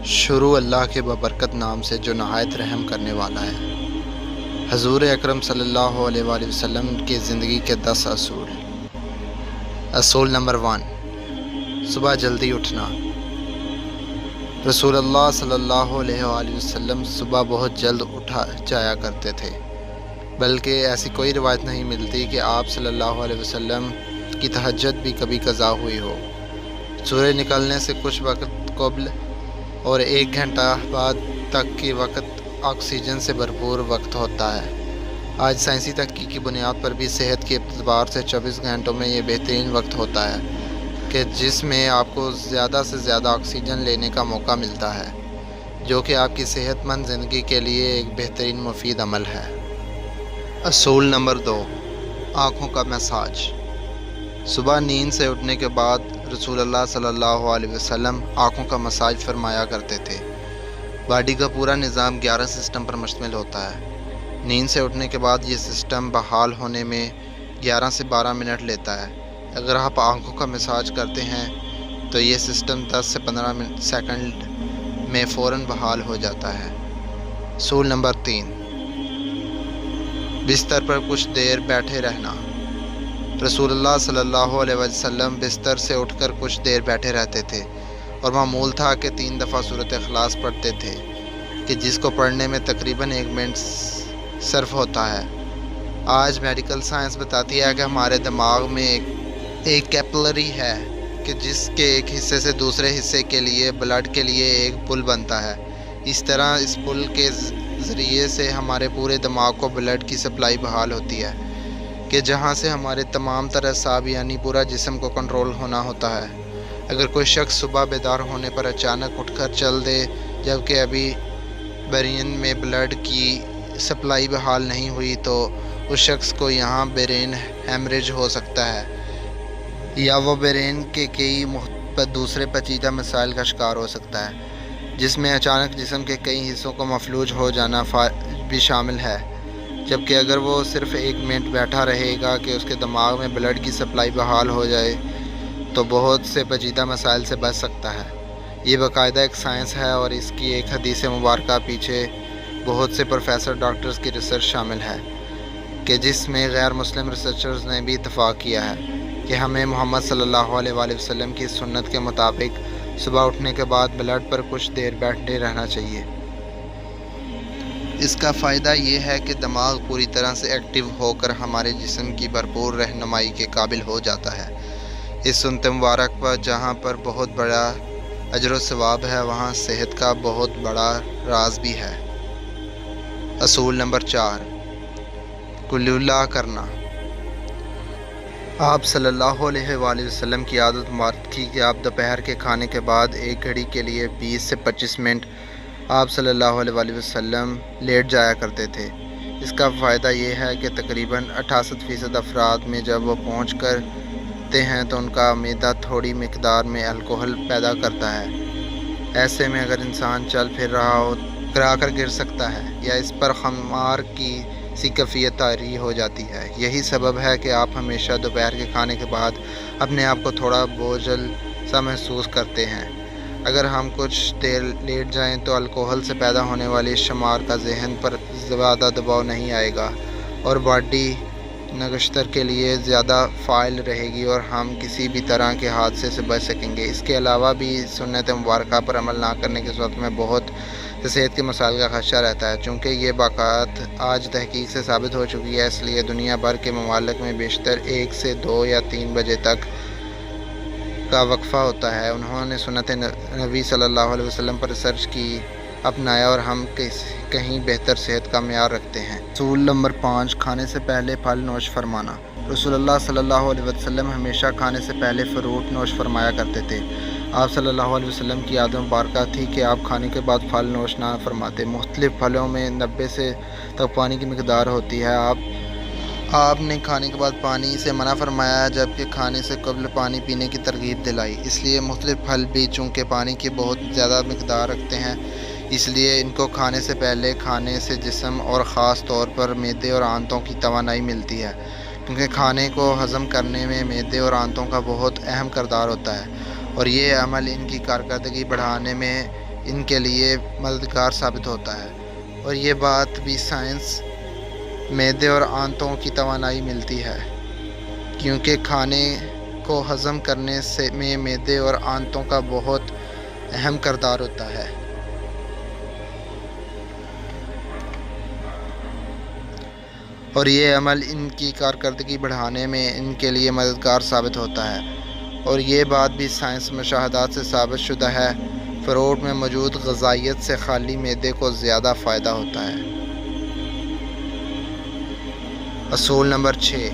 شروع اللہ کے ببرکت نام سے جو نہایت رحم کرنے والا ہے۔ حضور اکرم صلی اللہ علیہ وآلہ وسلم کی زندگی کے 10 اصول۔ اصول نمبر 1، صبح جلدی اٹھنا۔ رسول اللہ صلی اللہ علیہ وآلہ وسلم صبح بہت جلد اٹھا جایا کرتے تھے، بلکہ ایسی کوئی روایت نہیں ملتی کہ آپ صلی اللہ علیہ وسلم کی تہجد بھی کبھی قضا ہوئی ہو۔ سورج نکلنے سے کچھ وقت قبل اور 1 گھنٹہ بعد تک کی وقت آکسیجن سے بھرپور وقت ہوتا ہے۔ آج سائنسی تحقیق کی بنیاد پر بھی صحت کے اعتبار سے 24 گھنٹوں میں یہ بہترین وقت ہوتا ہے کہ جس میں آپ کو زیادہ سے زیادہ آکسیجن لینے کا موقع ملتا ہے، جو کہ آپ کی صحت مند زندگی کے لیے ایک بہترین مفید عمل ہے۔ اصول نمبر 2، آنکھوں کا مساج۔ صبح نیند سے اٹھنے کے بعد رسول اللہ صلی اللہ علیہ وسلم آنکھوں کا مساج فرمایا کرتے تھے۔ باڈی کا پورا نظام 11 سسٹم پر مشتمل ہوتا ہے۔ نیند سے اٹھنے کے بعد یہ سسٹم بحال ہونے میں 11 سے 12 منٹ لیتا ہے۔ اگر آپ آنکھوں کا مساج کرتے ہیں تو یہ سسٹم 10 سے 15 سیکنڈ میں فوراً بحال ہو جاتا ہے۔ اصول نمبر 3، بستر پر کچھ دیر بیٹھے رہنا۔ رسول اللہ صلی اللہ علیہ وسلم بستر سے اٹھ کر کچھ دیر بیٹھے رہتے تھے، اور معمول تھا کہ 3 دفعہ سورۃ اخلاص پڑھتے تھے، کہ جس کو پڑھنے میں تقریباً 1 منٹ صرف ہوتا ہے۔ آج میڈیکل سائنس بتاتی ہے کہ ہمارے دماغ میں ایک کیپلری ہے کہ جس کے ایک حصے سے دوسرے حصے کے لیے بلڈ کے لیے ایک پل بنتا ہے۔ اس طرح اس پل کے ذریعے سے ہمارے پورے دماغ کو بلڈ کی سپلائی بحال ہوتی ہے، کہ جہاں سے ہمارے تمام تر اعصاب یعنی پورا جسم کو کنٹرول ہونا ہوتا ہے۔ اگر کوئی شخص صبح بیدار ہونے پر اچانک اٹھ کر چل دے جبکہ ابھی برین میں بلڈ کی سپلائی بحال نہیں ہوئی تو اس شخص کو یہاں برین ہیمریج ہو سکتا ہے، یا وہ برین کے کئی دوسرے پیچیدہ مسائل کا شکار ہو سکتا ہے، جس میں اچانک جسم کے کئی حصوں کو مفلوج ہو جانا بھی شامل ہے۔ جبکہ اگر وہ صرف 1 منٹ بیٹھا رہے گا کہ اس کے دماغ میں بلڈ کی سپلائی بحال ہو جائے تو بہت سے پیچیدہ مسائل سے بچ سکتا ہے۔ یہ باقاعدہ ایک سائنس ہے، اور اس کی ایک حدیث مبارکہ پیچھے بہت سے پروفیسر ڈاکٹرز کی ریسرچ شامل ہے، کہ جس میں غیر مسلم ریسرچرز نے بھی اتفاق کیا ہے کہ ہمیں محمد صلی اللہ علیہ وآلہ وسلم کی سنت کے مطابق صبح اٹھنے کے بعد بلڈ پر کچھ دیر بیٹھے رہنا چاہیے۔ اس کا فائدہ یہ ہے کہ دماغ پوری طرح سے ایکٹیو ہو کر ہمارے جسم کی بھرپور رہنمائی کے قابل ہو جاتا ہے۔ اس سنت مبارک پر جہاں پر بہت بڑا اجر و ثواب ہے، وہاں صحت کا بہت بڑا راز بھی ہے۔ اصول نمبر 4، قلیلہ کرنا۔ آپ صلی اللہ علیہ وآلہ وسلم کی عادت مبارک تھی کہ آپ دوپہر کے کھانے کے بعد 1 گھڑی کے لیے 20 سے 25 منٹ آپ صلی اللہ علیہ وآلہ وسلم لیٹ جایا کرتے تھے۔ اس کا فائدہ یہ ہے کہ تقریباً 68% افراد میں جب وہ پہنچ کرتے ہیں تو ان کا معدہ تھوڑی مقدار میں الکحل پیدا کرتا ہے۔ ایسے میں اگر انسان چل پھر رہا ہو گرا کر گر سکتا ہے، یا اس پر خمار کی سی کیفیت طاری ہو جاتی ہے۔ یہی سبب ہے کہ آپ ہمیشہ دوپہر کے کھانے کے بعد اپنے آپ کو تھوڑا بوجھل سا محسوس کرتے ہیں۔ اگر ہم کچھ دیر لیٹ جائیں تو الکحل سے پیدا ہونے والی شمار کا ذہن پر زیادہ دباؤ نہیں آئے گا، اور باڈی نگہداشت کے لیے زیادہ فعال رہے گی، اور ہم کسی بھی طرح کے حادثے سے بچ سکیں گے۔ اس کے علاوہ بھی سنت مبارکہ پر عمل نہ کرنے کی صورت میں بہت سے صحت کے مسائل کا خدشہ رہتا ہے۔ چونکہ یہ بات آج تحقیق سے ثابت ہو چکی ہے، اس لیے دنیا بھر کے ممالک میں بیشتر 1 سے 2 یا 3 بجے تک کا وقفہ ہوتا ہے۔ انہوں نے سنت نبی صلی اللہ علیہ وسلم پر ریسرچ کی اپنایا، اور ہم کہیں بہتر صحت کا معیار رکھتے ہیں۔ اصول نمبر 5، کھانے سے پہلے پھل نوش فرمانا۔ رسول اللہ صلی اللہ علیہ وسلم ہمیشہ کھانے سے پہلے فروٹ نوش فرمایا کرتے تھے۔ آپ صلی اللہ علیہ وسلم کی عادت مبارکہ تھی کہ آپ کھانے کے بعد پھل نوش نہ فرماتے۔ مختلف پھلوں میں 90 سے تک پانی کی مقدار ہوتی ہے۔ آپ نے کھانے کے بعد پانی سے منع فرمایا، جبکہ کھانے سے قبل پانی پینے کی ترغیب دلائی۔ اس لیے مختلف پھل بھی چونکہ پانی کی بہت زیادہ مقدار رکھتے ہیں، اس لیے ان کو کھانے سے پہلے کھانے سے جسم اور خاص طور پر معدے اور آنتوں کی توانائی ملتی ہے، کیونکہ کھانے کو ہضم کرنے میں معدے اور آنتوں کا بہت اہم کردار ہوتا ہے، اور یہ عمل ان کی کارکردگی بڑھانے میں ان کے لیے مددگار ثابت ہوتا ہے، اور یہ بات بھی سائنس معدے اور آنتوں کی توانائی ملتی ہے، کیونکہ کھانے کو ہضم کرنے میں معدے اور آنتوں کا بہت اہم کردار ہوتا ہے۔ اور یہ عمل ان کی کارکردگی بڑھانے میں ان کے لیے مددگار ثابت ہوتا ہے، اور یہ بات بھی سائنس مشاہدات سے ثابت شدہ ہے۔ فروٹ میں موجود غذائیت سے خالی معدے کو زیادہ فائدہ ہوتا ہے۔ اصول نمبر 6،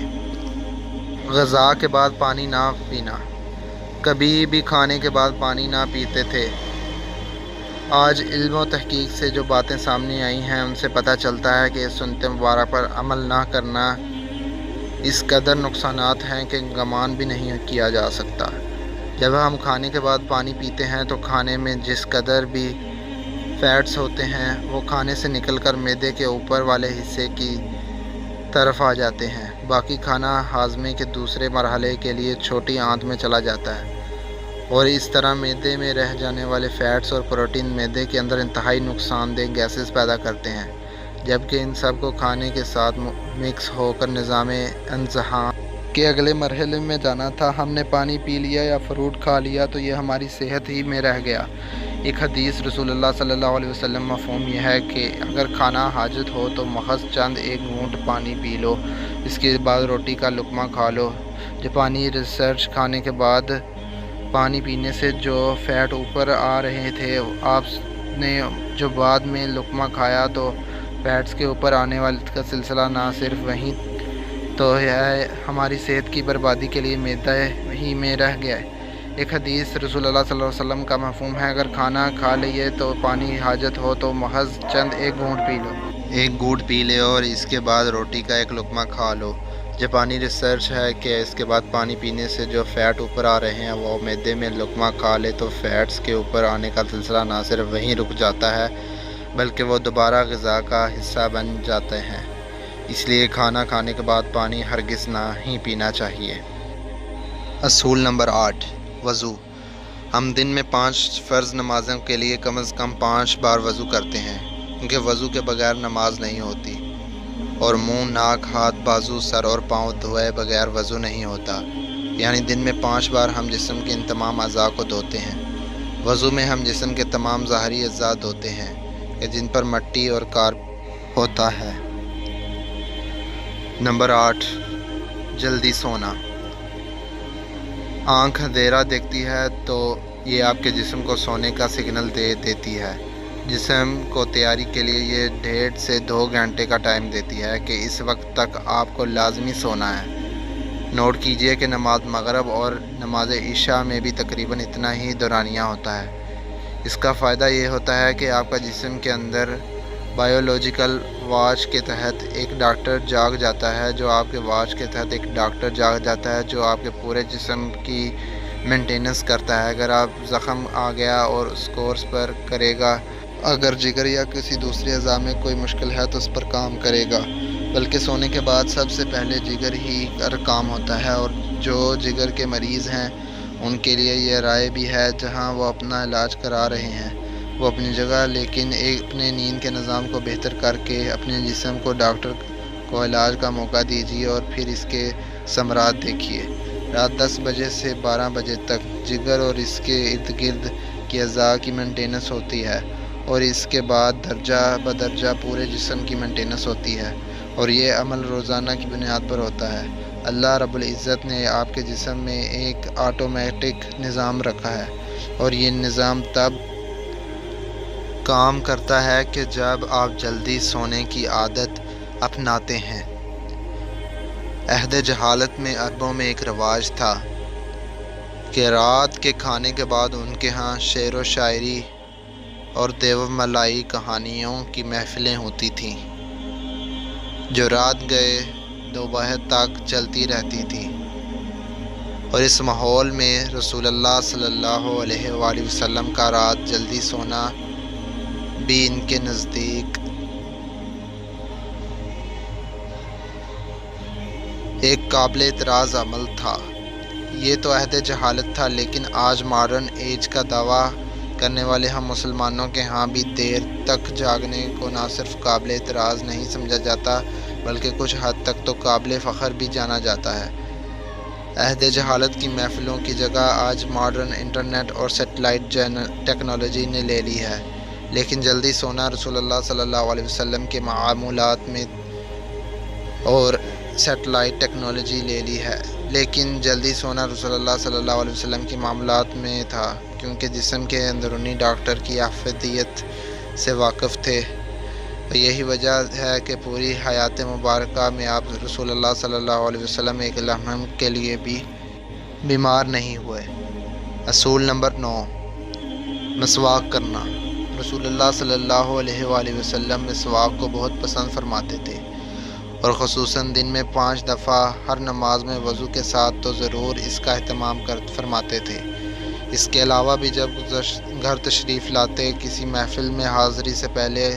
غذا کے بعد پانی نہ پینا۔ کبھی بھی کھانے کے بعد پانی نہ پیتے تھے۔ آج علم و تحقیق سے جو باتیں سامنے آئی ہیں ان سے پتہ چلتا ہے کہ سنت مبارک پر عمل نہ کرنا اس قدر نقصانات ہیں کہ گمان بھی نہیں کیا جا سکتا۔ جب ہم کھانے کے بعد پانی پیتے ہیں تو کھانے میں جس قدر بھی فیٹس ہوتے ہیں وہ کھانے سے نکل کر معدے کے اوپر والے حصے کی طرف آ جاتے ہیں۔ باقی کھانا ہاضمے کے دوسرے مرحلے کے لیے چھوٹی آنت میں چلا جاتا ہے، اور اس طرح معدے میں رہ جانے والے فیٹس اور پروٹین معدے کے اندر انتہائی نقصان دہ گیسز پیدا کرتے ہیں، جبکہ ان سب کو کھانے کے ساتھ مکس ہو کر نظام انتظام کے اگلے مرحلے میں جانا تھا۔ ہم نے پانی پی لیا یا فروٹ کھا لیا تو یہ ہماری صحت ہی میں رہ گیا۔ ایک حدیث رسول اللہ صلی اللہ علیہ وسلم مفہوم یہ ہے کہ اگر کھانا حاجت ہو تو محض چند ایک گھونٹ پانی پی لو، اس کے بعد روٹی کا لقمہ کھا لو۔ جاپانی ریسرچ کھانے کے بعد پانی پینے سے جو فیٹ اوپر آ رہے تھے، آپ نے جو بعد میں لقمہ کھایا تو فیٹس کے اوپر آنے والے کا سلسلہ نہ صرف وہیں تو ہے، ہماری صحت کی بربادی کے لیے معدہ ہی میں رہ گیا ہے۔ ایک حدیث رسول اللہ صلی اللہ علیہ وسلم کا مفہوم ہے اگر کھانا کھا لیے تو پانی حاجت ہو تو محض چند ایک گھونٹ پی لے اور اس کے بعد روٹی کا ایک لقمہ کھا لو۔ جاپانی ریسرچ ہے کہ اس کے بعد پانی پینے سے جو فیٹ اوپر آ رہے ہیں وہ معدے میں لقمہ کھا لے تو فیٹس کے اوپر آنے کا سلسلہ نہ صرف وہیں رک جاتا ہے بلکہ وہ دوبارہ غذا کا حصہ بن جاتے ہیں۔ اس لیے کھانا کھانے کے بعد پانی ہرگز نہ ہی پینا چاہیے۔ اصول نمبر 8، وضو۔ ہم دن میں 5 فرض نمازوں کے لیے کم از کم 5 بار وضو کرتے ہیں، کیونکہ وضو کے بغیر نماز نہیں ہوتی، اور منہ، ناک، ہاتھ، بازو، سر اور پاؤں دھوئے بغیر وضو نہیں ہوتا۔ یعنی دن میں 5 بار ہم جسم کے ان تمام اعضاء کو دھوتے ہیں۔ وضو میں ہم جسم کے تمام ظاہری اعضاء دھوتے ہیں کہ جن پر مٹی اور کاربن ہوتا ہے۔ نمبر 8، جلدی سونا۔ آنکھ اندھیرا دیکھتی ہے تو یہ آپ کے جسم کو سونے کا سگنل دے دیتی ہے۔ جسم کو تیاری کے لیے یہ 1.5 سے 2 گھنٹے کا ٹائم دیتی ہے کہ اس وقت تک آپ کو لازمی سونا ہے۔ نوٹ کیجئے کہ نماز مغرب اور نماز عشاء میں بھی تقریباً اتنا ہی دورانیہ ہوتا ہے۔ اس کا فائدہ یہ ہوتا ہے کہ آپ کا جسم کے اندر بائیولوجیکل واچ کے تحت ایک ڈاکٹر جاگ جاتا ہے جو آپ کے پورے جسم کی مینٹیننس کرتا ہے۔ اگر آپ زخم آ گیا اور اس کورس پر کرے گا، اگر جگر یا کسی دوسرے اعضاء میں کوئی مشکل ہے تو اس پر کام کرے گا، بلکہ سونے کے بعد سب سے پہلے جگر ہی پر کام ہوتا ہے۔ اور جو جگر کے مریض ہیں ان کے لیے یہ رائے بھی ہے جہاں وہ اپنا علاج کرا رہے ہیں وہ اپنی جگہ، لیکن اپنے نیند کے نظام کو بہتر کر کے اپنے جسم کو ڈاکٹر کو علاج کا موقع دیجیے اور پھر اس کے ثمرات دیکھیے۔ رات 10 بجے سے 12 بجے تک جگر اور اس کے ارد گرد کی اعضاء کی مینٹیننس ہوتی ہے، اور اس کے بعد درجہ بدرجہ پورے جسم کی مینٹیننس ہوتی ہے، اور یہ عمل روزانہ کی بنیاد پر ہوتا ہے۔ اللہ رب العزت نے آپ کے جسم میں ایک آٹومیٹک نظام رکھا ہے، اور یہ نظام تب کام کرتا ہے کہ جب آپ جلدی سونے کی عادت اپناتے ہیں۔ عہد جہالت میں عربوں میں ایک رواج تھا کہ رات کے کھانے کے بعد ان کے ہاں شعر و شاعری اور دیو ملائی کہانیوں کی محفلیں ہوتی تھیں جو رات گئے دوپہر تک چلتی رہتی تھیں، اور اس ماحول میں رسول اللہ صلی اللہ علیہ وآلہ وسلم کا رات جلدی سونا بھی ان کے نزدیک ایک قابل اعتراض عمل تھا۔ یہ تو عہد جہالت تھا، لیکن آج ماڈرن ایج کا دعویٰ کرنے والے ہم مسلمانوں کے ہاں بھی دیر تک جاگنے کو نہ صرف قابل اعتراض نہیں سمجھا جاتا بلکہ کچھ حد تک تو قابل فخر بھی جانا جاتا ہے۔ عہد جہالت کی محفلوں کی جگہ آج ماڈرن انٹرنیٹ اور سیٹلائٹ ٹیکنالوجی نے لے لی ہے، لیکن جلدی سونا رسول اللہ صلی اللہ علیہ وسلم کے معاملات میں اور سیٹلائٹ ٹیکنالوجی لے لی ہے لیکن جلدی سونا رسول اللہ صلی اللہ علیہ وسلم کے معاملات میں تھا، کیونکہ جسم کے اندرونی ڈاکٹر کی افادیت سے واقف تھے۔ یہی وجہ ہے کہ پوری حیات مبارکہ میں آپ رسول اللہ صلی اللہ علیہ وسلم ایک لمحے کے لیے بھی بیمار نہیں ہوئے۔ اصول نمبر 9، مسواک کرنا۔ رسول اللہ صلی اللہ علیہ وآلہ وسلم مسواک کو بہت پسند فرماتے تھے، اور خصوصاً دن میں 5 دفعہ ہر نماز میں وضو کے ساتھ تو ضرور اس کا اہتمام فرماتے تھے۔ اس کے علاوہ بھی جب گھر تشریف لاتے، کسی محفل میں حاضری سے پہلے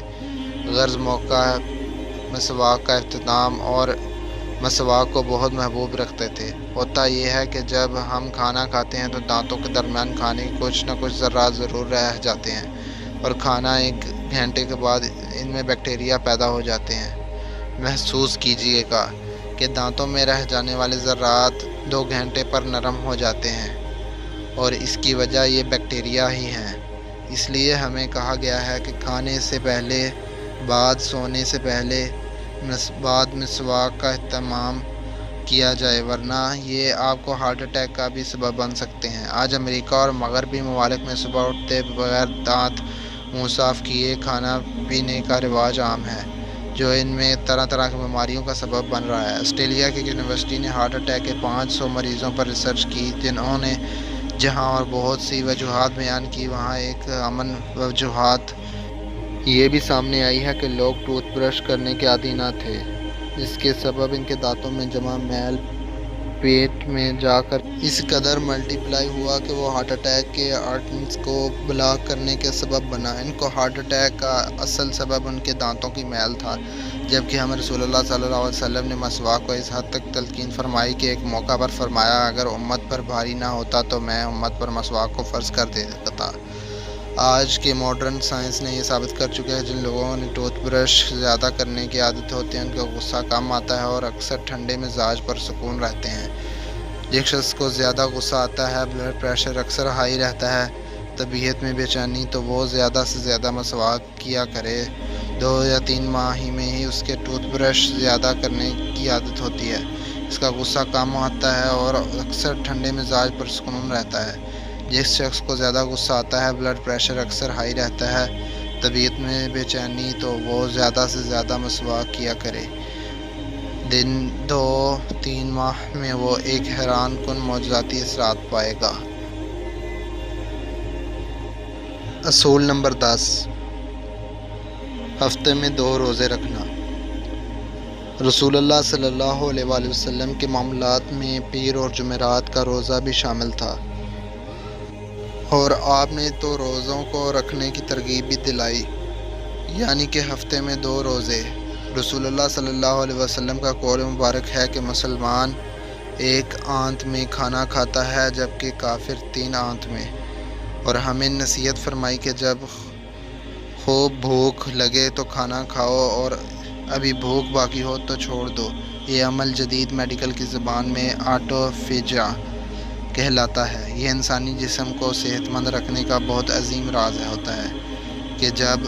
غرض موقع مسواک کا اہتمام اور مسواک کو بہت محبوب رکھتے تھے۔ ہوتا یہ ہے کہ جب ہم کھانا کھاتے ہیں تو دانتوں کے درمیان کھانے کے کچھ نہ کچھ ذرات ضرور رہ جاتے ہیں، اور کھانا 1 گھنٹے کے بعد ان میں بیکٹیریا پیدا ہو جاتے ہیں۔ محسوس کیجئے گا کہ دانتوں میں رہ جانے والے ذرات 2 گھنٹے پر نرم ہو جاتے ہیں، اور اس کی وجہ یہ بیکٹیریا ہی ہیں۔ اس لیے ہمیں کہا گیا ہے کہ کھانے سے پہلے، بعد سونے سے پہلے، بعد مسواک کا اہتمام کیا جائے، ورنہ یہ آپ کو ہارٹ اٹیک کا بھی سبب بن سکتے ہیں۔ آج امریکہ اور مغربی ممالک میں صبح اٹھتے بغیر دانت منہ صاف کیے کھانا پینے کا رواج عام ہے، جو ان میں طرح طرح کی بیماریوں کا سبب بن رہا ہے۔ آسٹریلیا کی یونیورسٹی نے ہارٹ اٹیک کے 500 مریضوں پر ریسرچ کی، جنہوں نے جہاں اور بہت سی وجوہات بیان کی، وہاں ایک امن وجوہات یہ بھی سامنے آئی ہے کہ لوگ ٹوتھ برش کرنے کے عادی نہ تھے، جس کے سبب ان کے دانتوں میں جمع میل پیٹ میں جا کر اس قدر ملٹی پلائی ہوا کہ وہ ہارٹ اٹیک کے آرٹنز کو بلاک کرنے کے سبب بنا۔ ان کو ہارٹ اٹیک کا اصل سبب ان کے دانتوں کی میل تھا، جبکہ ہمیں رسول اللہ صلی اللہ علیہ وسلم نے مسواک کو اس حد تک تلقین فرمائی کہ ایک موقع پر فرمایا، اگر امت پر بھاری نہ ہوتا تو میں امت پر مسواک کو فرض کر دیتا۔ آج کے ماڈرن سائنس نے یہ ثابت کر چکا ہے جن لوگوں نے ٹوتھ برش زیادہ کرنے کی عادت ہوتی ہے ان کا غصہ کم آتا ہے اور اکثر ٹھنڈے مزاج پر سکون رہتے ہیں۔ جس شخص کو زیادہ غصہ آتا ہے، بلڈ پریشر اکثر ہائی رہتا ہے، طبیعت میں بے چینی، تو وہ زیادہ سے زیادہ مسواک کیا کرے۔ 2 یا 3 ماہ میں ہی اس کے ٹوتھ برش زیادہ کرنے کی عادت ہوتی ہے، اس کا غصہ کم آتا ہے اور اکثر ٹھنڈے مزاج پر سکون رہتا ہے۔ جس شخص کو زیادہ غصہ آتا ہے، بلڈ پریشر اکثر ہائی رہتا ہے، طبیعت میں بے چینی، تو وہ زیادہ سے زیادہ مسواک کیا کرے۔ 2-3 ماہ میں وہ ایک حیران کن معجزاتی اثرات پائے گا۔ اصول نمبر 10، ہفتے میں 2 روزے رکھنا۔ رسول اللہ صلی اللہ علیہ وآلہ وسلم کے معاملات میں پیر اور جمعرات کا روزہ بھی شامل تھا، اور آپ نے تو روزوں کو رکھنے کی ترغیب بھی دلائی، یعنی کہ ہفتے میں 2 روزے۔ رسول اللہ صلی اللہ علیہ وسلم کا قول مبارک ہے کہ مسلمان 1 آنت میں کھانا کھاتا ہے جبکہ کافر 3 آنت میں، اور ہمیں نصیحت فرمائی کہ جب خوب بھوک لگے تو کھانا کھاؤ اور ابھی بھوک باقی ہو تو چھوڑ دو۔ یہ عمل جدید میڈیکل کی زبان میں آٹوفیجیا کہلاتا ہے۔ یہ انسانی جسم کو صحت مند رکھنے کا بہت عظیم راز ہوتا ہے کہ جب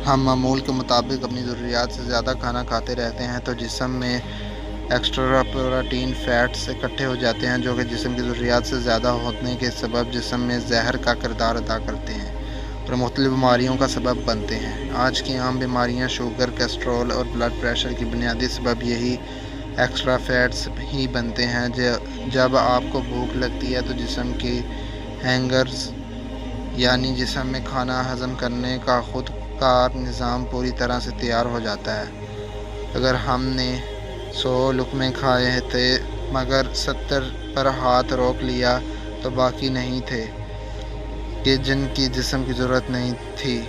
ہم معمول کے مطابق اپنی ضروریات سے زیادہ کھانا کھاتے رہتے ہیں تو جسم میں ایکسٹرا پروٹین فیٹس اکٹھے ہو جاتے ہیں، جو کہ جسم کی ضروریات سے زیادہ ہونے کے سبب جسم میں زہر کا کردار ادا کرتے ہیں اور مختلف بیماریوں کا سبب بنتے ہیں۔ آج کی عام بیماریاں شوگر، کولیسٹرول اور بلڈ پریشر کی بنیادی سبب یہی ایکسٹرا فیٹس ہی بنتے ہیں۔ جب آپ کو بھوک لگتی ہے تو جسم کی ہینگرز یعنی جسم میں کھانا ہضم کرنے کا خود کار نظام پوری طرح سے تیار ہو جاتا ہے۔ اگر ہم نے 100 لقمے کھائے تھے مگر 70 پر ہاتھ روک لیا تو باقی نہیں تھے کہ جن کی جسم کی ضرورت نہیں تھی۔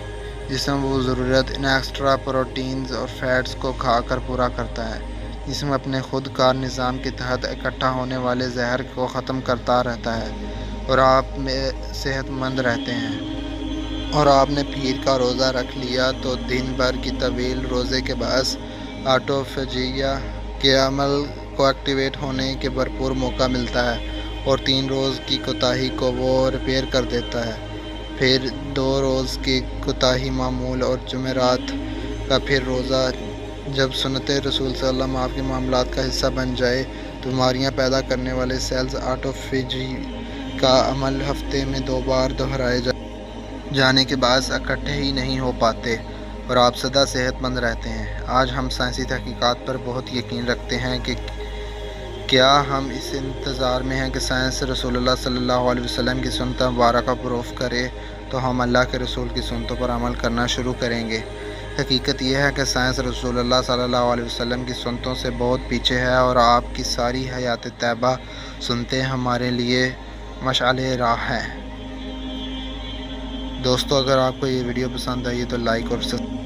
جسم وہ ضرورت ان ایکسٹرا پروٹینز اور فیٹس کو کھا کر پورا کرتا ہے۔ جسم اپنے خود کار نظام کے تحت اکٹھا ہونے والے زہر کو ختم کرتا رہتا ہے اور آپ میں صحت مند رہتے ہیں، اور آپ نے پیر کا روزہ رکھ لیا تو دن بھر کی طویل روزے کے باعث آٹوفیجیا کے عمل کو ایکٹیویٹ ہونے کے بھرپور موقع ملتا ہے، اور 3 روز کی کوتاہی کو وہ ریپیئر کر دیتا ہے۔ پھر 2 روز کی کوتاہی معمول اور جمعرات کا پھر روزہ جب سنت رسول صلی اللہ علیہ وسلم آپ کے معاملات کا حصہ بن جائے تو بیماریاں پیدا کرنے والے سیلز آٹوفیجی کا عمل ہفتے میں 2 بار دہرائے جانے کے باعث اکٹھے ہی نہیں ہو پاتے، اور آپ سدا صحت مند رہتے ہیں۔ آج ہم سائنسی تحقیقات پر بہت یقین رکھتے ہیں کہ کیا ہم اس انتظار میں ہیں کہ سائنس رسول اللہ صلی اللہ علیہ وسلم کی سنت مبارکہ پروف کرے تو ہم اللہ کے رسول کی سنتوں پر عمل کرنا شروع کریں گے۔ حقیقت یہ ہے کہ سائنس رسول اللہ صلی اللہ علیہ وسلم کی سنتوں سے بہت پیچھے ہے، اور آپ کی ساری حیات طیبہ سنتیں ہمارے لیے مشعل راہ ہیں۔ دوستو، اگر آپ کو یہ ویڈیو پسند آئی تو لائک اور